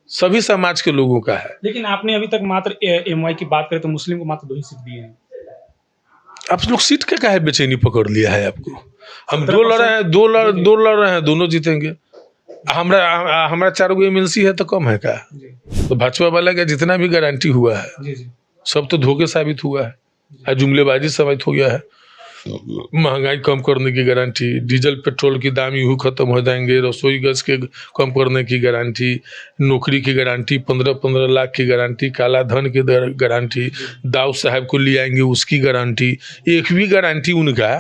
सभी समाज के लोगों का है। लेकिन आपने अभी तक मात्र एमवाई की बात करें तो मुस्लिम को मात्र 2 ही सीट दिए हैं। आप लोग सीट के काहे बेचैनी पकड़ लिया है आपको? हम 17% दो लड़ रहे हैं, दो लड़ रहे हैं, दोनों जीतेंगे। हमारा 4 गो एमएलसी है तो कम है क्या? तो भाजपा वाला का जितना भी गारंटी हुआ है सब तो धोखे साबित हुआ है, जुमलेबाजी साबित हो गया है। महंगाई कम करने की गारंटी, डीजल पेट्रोल की दाम यूं खत्म हो जाएंगे, रसोई गैस के कम करने की गारंटी, नौकरी की गारंटी, 15-15 लाख की गारंटी, काला धन की गारंटी, दाऊद साहब को ले आएंगे उसकी गारंटी। एक भी गारंटी उनका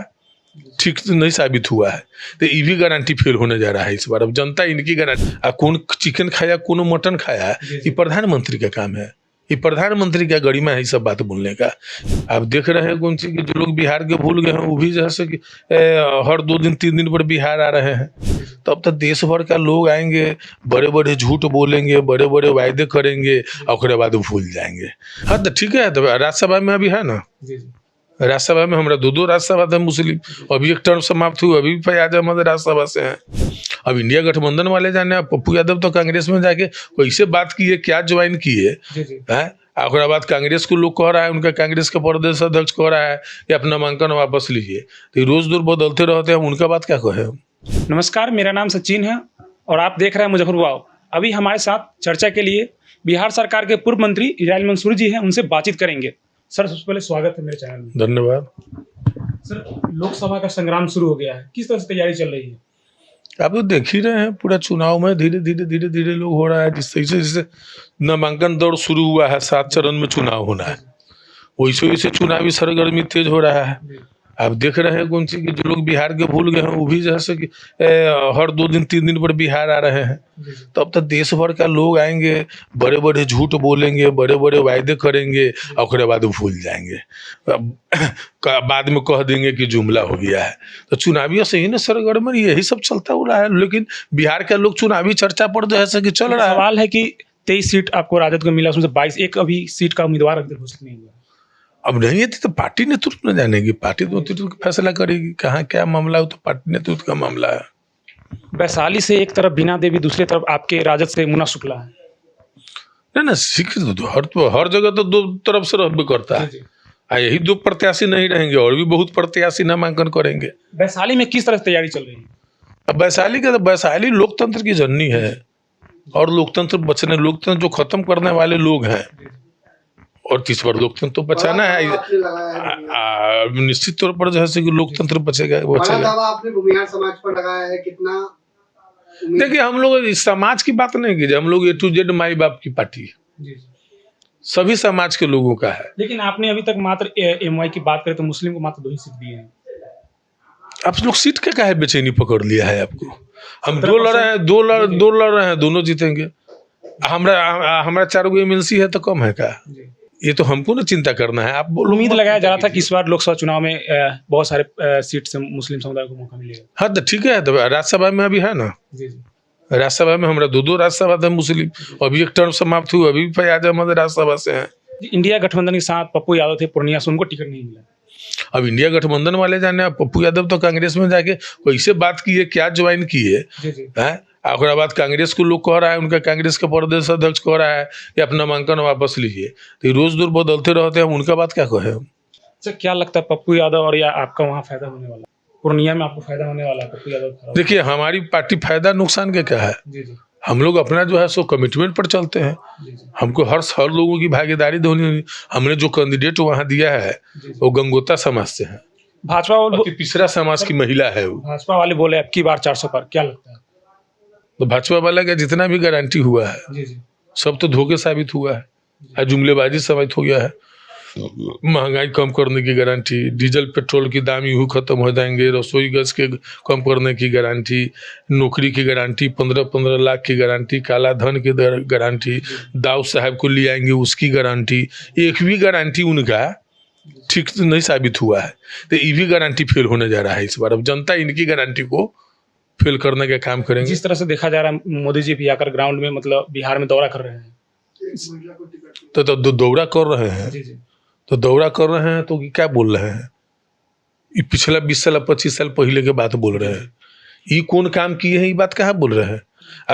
ठीक नहीं साबित हुआ है, तो ये भी गारंटी फेल होने जा रहा है इस बार। अब जनता इनकी गारंटी, कौन चिकन खाया कौन मटन खाया, ये प्रधानमंत्री का काम है, ये प्रधानमंत्री का गरिमा है ये सब बात बोलने का। आप देख रहे हैं कौन सी कि जो लोग बिहार के भूल गए हैं वो भी जैसे कि हर 2 दिन 3 दिन पर बिहार आ रहे हैं। तो अब तक देश भर का लोग आएंगे, बड़े बड़े झूठ बोलेंगे, बड़े बड़े वायदे करेंगे और उसके बाद भूल जाएंगे। हाँ तो ठीक है, तो राज्यसभा में अभी है ना, राज्यसभा में हमारा 2 राज्यसभा था मुस्लिम, अभी एक टर्म समाप्त हुई, अभी फैयाज अहमद राज्यसभा से हैं। अब इंडिया गठबंधन वाले जाने, पप्पू यादव तो कांग्रेस में जाके कैसे बात किए, क्या ज्वाइन किए हैं, और बाद कांग्रेस को लोग कह रहा है, उनका कांग्रेस का प्रदेश अध्यक्ष कह रहा है कि अपना नामांकन वापस लीजिए। तो रोज दूर बदलते रहते हैं, उनका बात क्या कहे हम। नमस्कार, मेरा नाम सचिन है और आप देख रहे हैं मुजफ्फरवाव। अभी हमारे साथ चर्चा के लिए बिहार सरकार के पूर्व मंत्री इजराइल मंसूर जी हैं, उनसे बातचीत करेंगे। सर सबसे पहले स्वागत है मेरे चैनल में। धन्यवाद। सर लोकसभा का संग्राम शुरू हो गया है, किस तरह से तैयारी चल रही है? आप तो देख ही रहे हैं, पूरा चुनाव में धीरे धीरे लोग हो रहा है। जिस तरीके से जैसे नामांकन दौर शुरू हुआ है, 7 चरण में चुनाव होना है, वैसे वैसे चुनावी सरगर्मी तेज हो रहा है। आप देख रहे हैं कौन सी कि जो लोग बिहार के भूल गए हैं वो भी जैसे कि हर 2 दिन 3 दिन पर बिहार आ रहे हैं। तो अब तक देश भर का लोग आएंगे, बड़े बड़े झूठ बोलेंगे, बड़े बड़े वायदे करेंगे और उसके बाद भूल जाएंगे, बाद में कह देंगे कि जुमला हो गया है। तो चुनावी से ही ना सरगर्मी यही सब चलता हो रहा है। लेकिन बिहार के लोग चुनावी चर्चा पर जैसे कि चल रहा है। सवाल है कि 23 सीट आपको राजद को मिला, उसमें से 22 एक अभी सीट का उम्मीदवार अभी घोषित नहीं हुआ। अब नहीं है तो पार्टी नेतृत्व न जानेगी, पार्टी नेतृत्व फैसला करेगी कहाँ क्या मामला हो, तो पार्टी नेतृत्व का मामला है। वैशाली से एक तरफ बीना देवी, दूसरी तरफ आपके राजद से मुन्ना शुक्ला है। ना सिख हर जगह तो 2 तरफ से रहबे करता है। यही 2 प्रत्याशी नहीं रहेंगे, और भी बहुत प्रत्याशी नामांकन करेंगे। वैशाली में किस तरह से तैयारी चल रही है? अब वैशाली लोकतंत्र की जननी है, और लोकतंत्र जो खत्म करने वाले लोग हैं, और इस बार लोकतंत्र तो बचाना है। निश्चित तौर पर जैसे कि लोकतंत्र बचेगा। आपने भूमिहार समाज पर लगाया है, कितना? देखिए, हम लोग इस समाज की बात नहीं कीजिए, हम लोग A to Z माई बाप की पार्टी है, सभी समाज के लोगों का है। लेकिन आपने अभी तक मात्र एमवाई की बात करें तो मुस्लिम को मात्र 2 ही सीट दिए हैं। आप लोग सीट के काहे बेचैनी पकड़ लिया है आपको? हम 2 लड़ रहे हैं, दो लड़ रहे हैं, दोनों जीतेंगे। हमारा 4 गो एमएलसी है तो कम है क्या? ये तो हमको ना चिंता करना है। आप उम्मीद लगाया जा रहा था कि इस बार लोकसभा चुनाव में बहुत सारे सीट से मुस्लिम समुदाय को मौका मिलेगा। हाँ तो ठीक है, तो राज्यसभा में अभी है ना, राज्यसभा में हमारा 2 राज्यसभा था मुस्लिम, अभी एक टर्म समाप्त हुई, अभी फैयाज अहमद राज्यसभा से हैं। इंडिया गठबंधन के साथ पप्पू यादव थे पूर्णिया से, उनको टिकट नहीं मिला। अब इंडिया गठबंधन वाले जाने, पप्पू यादव तो कांग्रेस में जाके कैसे बात किए, क्या ज्वाइन किए हैं, और बाद कांग्रेस को लोग कह रहा है, उनका कांग्रेस का प्रदेश अध्यक्ष कह रहा है कि अपना नामांकन वापस लीजिए। तो रोज दूर बदलते रहते हैं, उनका बात क्या कहे हम। सर क्या लगता है पप्पू यादव और या आपका वहाँ फायदा होने वाला, पूर्णिया में आपको फायदा होने वाला है पप्पू यादव? देखिए, हमारी पार्टी फायदा नुकसान के क्या है, हम लोग अपना जो है सो कमिटमेंट पर चलते हैं। हमको हर लोगों की भागीदारी होनी। हमने जो कैंडिडेट वहाँ दिया है वो गंगोता समाज से है, भाजपा पिछड़ा समाज की महिला है वो। भाजपा वाले बोले अब की बार 400 पर, क्या लगता है? तो भाजपा वाला का जितना भी गारंटी हुआ है सब तो धोखे साबित हुआ है, जुमलेबाजी साबित हो गया है। महंगाई कम करने की गारंटी, डीजल पेट्रोल की दाम यूं खत्म हो जाएंगे, रसोई गैस के कम करने की गारंटी, नौकरी की गारंटी, 15-15 लाख की गारंटी, काला धन की गारंटी, दाऊद साहब को ले आएंगे उसकी गारंटी। एक भी गारंटी उनका ठीक नहीं साबित हुआ है, तो ये भी गारंटी फेल होने जा रहा है इस बार। अब जनता इनकी गारंटी को फेल करने का काम करेंगे। जिस तरह से देखा जा रहा है मोदी जी भी आकर ग्राउंड में मतलब बिहार में दौरा कर रहे हैं, तो दौरा कर रहे हैं, तो दौरा कर रहे हैं तो क्या बोल रहे हैं? ये पिछला 20 साल 25 साल पहले के बात बोल रहे हैं। ये कौन काम किए हैं, ये बात कहाँ बोल रहे हैं?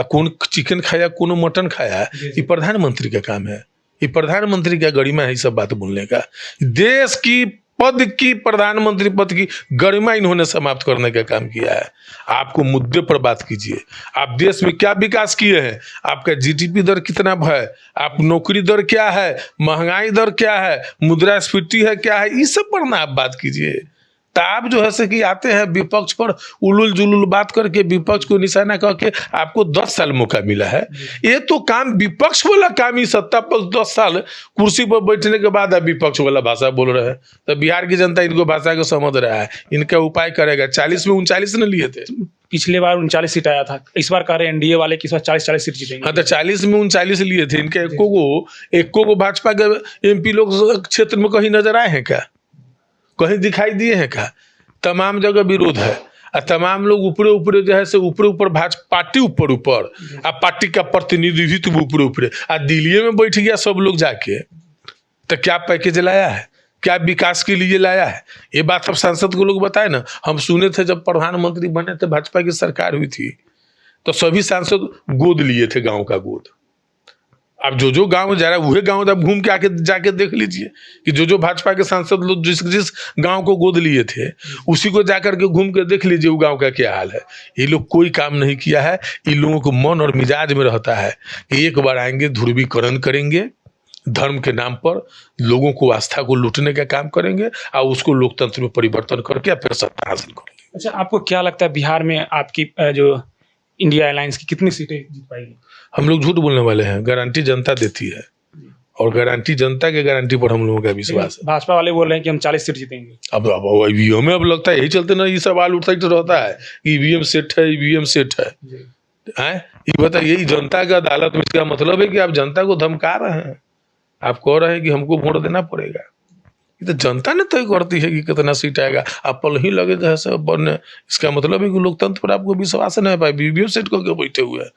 कौन चिकन खाया कौन मटन खाया, ये प्रधानमंत्री का काम है, ये प्रधानमंत्री का गरिमा है ये सब बात बोलने का। देश की पद की, प्रधानमंत्री पद की गरिमा इन्होंने समाप्त करने का काम किया है। आपको मुद्दे पर बात कीजिए, आप देश में क्या विकास किए हैं, आपका जीडीपी दर कितना है, आप नौकरी दर क्या है, महंगाई दर क्या है, मुद्रास्फीति है क्या है, इस सब पर ना आप बात कीजिए। तो आप जो है से कि आते हैं विपक्ष पर उलुल जुलुल बात करके, विपक्ष को निशाना करके, आपको 10 साल मौका मिला है। ये तो काम विपक्ष वाला काम ही, सत्ता पक्ष 10 साल कुर्सी पर बैठने के बाद आप विपक्ष वाला भाषा बोल रहे हैं। तो बिहार की जनता इनको भाषा को समझ रहा है, इनका उपाय करेगा। 40 में 39 ने लिए थे, पिछले बार 39 सीट आया था, इस बार कह रहे एनडीए वाले कि इस बार 40 सीट जीतेंगे। हाँ, तो 40 में 39 लिए थे। इनके एको को भाजपा के एमपी लोग क्षेत्र में कहीं नजर आए हैं क्या, कहीं दिखाई दिए हैं क्या? तमाम जगह विरोध है, और तमाम लोग ऊपरे जो है से ऊपर भाजपा पार्टी ऊपर आ पार्टी का प्रतिनिधित्व ऊपरे आ दिल्ली में बैठ गया सब लोग जाके। तो क्या पैकेज लाया है, क्या विकास के लिए लाया है, ये बात अब सांसद को लोग बताए ना। हम सुने थे जब प्रधानमंत्री बने थे, भाजपा की सरकार हुई थी, तो सभी सांसद गोद लिए थे, गाँव का गोद। अब जो गांव जा रहा है वही गांव आप घूम के आके जाके देख लीजिए कि जो भाजपा के सांसद लोग जिस गांव को गोद लिए थे, उसी को जाकर के घूम के देख लीजिए वो गांव का क्या हाल है। ये लोग कोई काम नहीं किया है। इन लोगों को मन और मिजाज में रहता है कि एक बार आएंगे, ध्रुवीकरण करेंगे, धर्म के नाम पर लोगों को आस्था को लूटने का काम करेंगे और उसको लोकतंत्र में परिवर्तन करके फिर सत्ता हासिल करेंगे। अच्छा, आपको क्या लगता है बिहार में आपकी जो इंडिया अलायंस की कितनी सीटें जीत पाएगी? हम लोग झूठ बोलने वाले हैं, गारंटी जनता देती है, और गारंटी जनता के गारंटी पर हम लोगों का विश्वास है। भाजपा वाले बोल रहे हैं कि हम 40 सीट जीतेंगे। अब ईवीएम में अब लगता है यही चलते ना, ये सवाल उठता रहता है, ईवीएम सेट है, ईवीएम सेट है। ये बताइए, यही जनता का अदालत में, इसका मतलब है कि आप जनता को धमका रहे हैं, आप कह रहे हैं कि हमको वोट देना पड़ेगा। ये तो जनता ने तय करती है कि कितना सीट आएगा, आप पल ही लगे जो है सब बनने। इसका मतलब है कि लोकतंत्र पर आपको विश्वास नहीं पाए, ईवीएम सेट करके बैठे हुए हैं।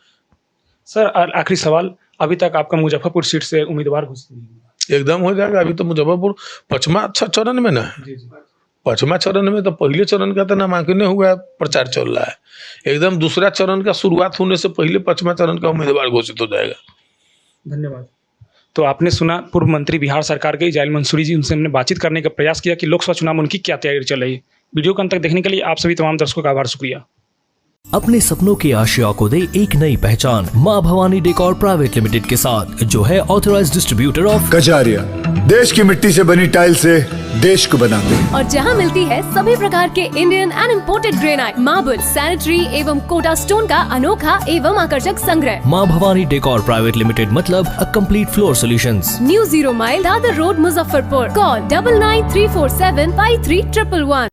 सर, आखिरी सवाल, अभी तक आपका मुजफ्फरपुर सीट से उम्मीदवार घोषित नहीं हुआ? एकदम हो जाएगा। अभी तो मुजफ्फरपुर 5वां चरण में ना है, 5वां चरण में, तो पहले चरण का तो नामांकन हुआ है, प्रचार चल रहा है। एकदम दूसरा चरण का शुरुआत होने से पहले 5वां चरण का उम्मीदवार घोषित हो जाएगा। धन्यवाद। तो आपने सुना पूर्व मंत्री बिहार सरकार के इजराइल मंसूरी जी, उनसे हमने बातचीत करने का प्रयास किया कि लोकसभा चुनाव में उनकी क्या तैयारी चल रही है। वीडियो को अंत तक देखने के लिए आप सभी तमाम दर्शकों का आभार, शुक्रिया। अपने सपनों की आशिया को दे एक नई पहचान माँ भवानी डेकोर प्राइवेट लिमिटेड के साथ, जो है ऑथराइज्ड डिस्ट्रीब्यूटर ऑफ कजारिया। देश की मिट्टी से बनी टाइल से देश को बनाते हैं, और जहां मिलती है सभी प्रकार के Indian and imported granite, marble, sanitary एवं कोटा स्टोन का अनोखा एवं आकर्षक संग्रह। माँ भवानी डेकोर प्राइवेट लिमिटेड मतलब a complete floor solutions. New 0 mile Dadar road, Muzaffarpur. Call 9934753111।